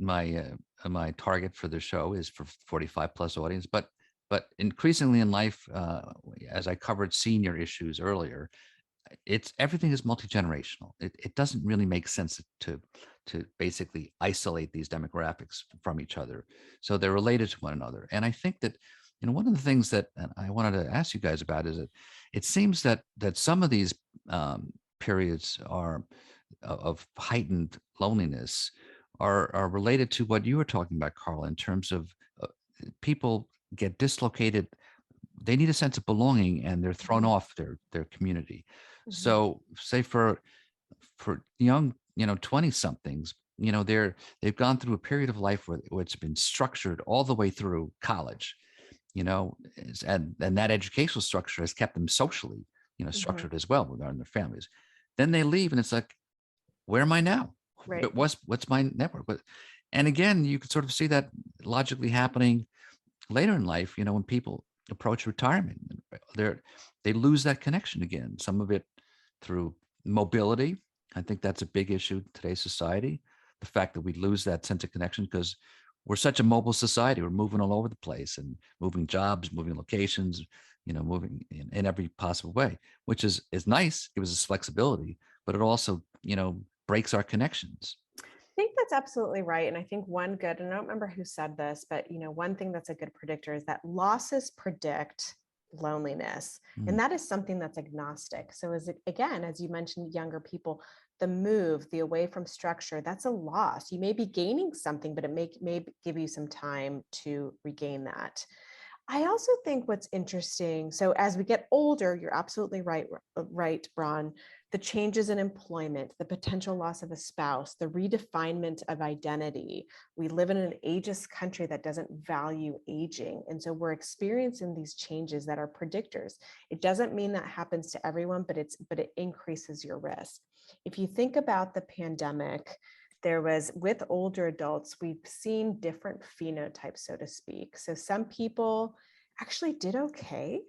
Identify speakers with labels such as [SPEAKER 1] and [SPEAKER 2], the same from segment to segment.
[SPEAKER 1] my target for the show is for 45 plus audience, but increasingly in life, as I covered senior issues earlier, it's everything is multi-generational. It doesn't really make sense to basically isolate these demographics from each other. So they're related to one another. And I think that, one of the things that I wanted to ask you guys about is that it seems that some of these periods are of heightened loneliness are related to what you were talking about, Carl, in terms of people get dislocated. They need a sense of belonging and they're thrown off their community.
[SPEAKER 2] Mhm.
[SPEAKER 1] So say for young, 20 somethings, they've gone through a period of life where it's been structured all the way through college, and that educational structure has kept them socially,
[SPEAKER 2] Mhm.
[SPEAKER 1] structured as well regarding their families. Then they leave and it's like, where am I now?
[SPEAKER 2] Right.
[SPEAKER 1] What's my network? And again, you could sort of see that logically happening later in life, when people approach retirement, they lose that connection again. Some of it through mobility. I think that's a big issue in today's society. The fact that we lose that sense of connection because we're such a mobile society. We're moving all over the place and moving jobs, moving locations, moving in every possible way, which is nice. Gives us flexibility, but it also, breaks our connections.
[SPEAKER 2] I think that's absolutely right. And I think one good, and I don't remember who said this, but one thing that's a good predictor is that losses predict loneliness.
[SPEAKER 1] Mm,
[SPEAKER 2] And that is something that's agnostic. So as it, again, as you mentioned, younger people, the move, the away from structure, that's a loss. You may be gaining something, but it may give you some time to regain that. I also think what's interesting, so as we get older, you're absolutely right, Bron. The changes in employment, the potential loss of a spouse, the redefinement of identity. We live in an ageist country that doesn't value aging. And so we're experiencing these changes that are predictors. It doesn't mean that happens to everyone, but it increases your risk. If you think about the pandemic, there was with older adults, we've seen different phenotypes, so to speak. So some people actually did okay.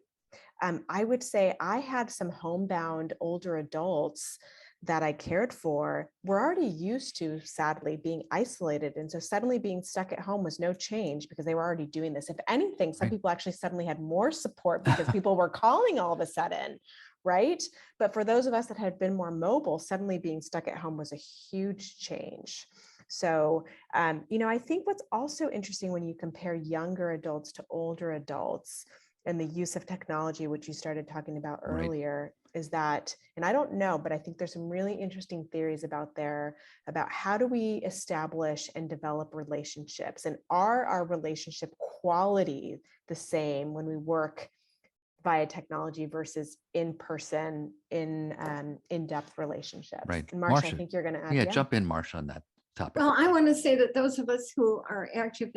[SPEAKER 2] I would say I had some homebound older adults that I cared for were already used to, sadly, being isolated. And so suddenly being stuck at home was no change because they were already doing this. If anything, some
[SPEAKER 1] right.
[SPEAKER 2] people actually suddenly had more support because people were calling all of a sudden, right? But for those of us that had been more mobile, suddenly being stuck at home was a huge change. So, I think what's also interesting when you compare younger adults to older adults and the use of technology, which you started talking about
[SPEAKER 1] Right.
[SPEAKER 2] earlier, is that, and I don't know, but I think there's some really interesting theories about how do we establish and develop relationships, and are our relationship quality the same when we work via technology versus in person, in-depth relationships.
[SPEAKER 1] Right.
[SPEAKER 2] And Marsha, I
[SPEAKER 1] Marcia.
[SPEAKER 2] think you're going to add,
[SPEAKER 1] Yeah,
[SPEAKER 2] yeah.
[SPEAKER 1] jump in, Marcia, on that topic.
[SPEAKER 3] Well, I want to say that those of us who are active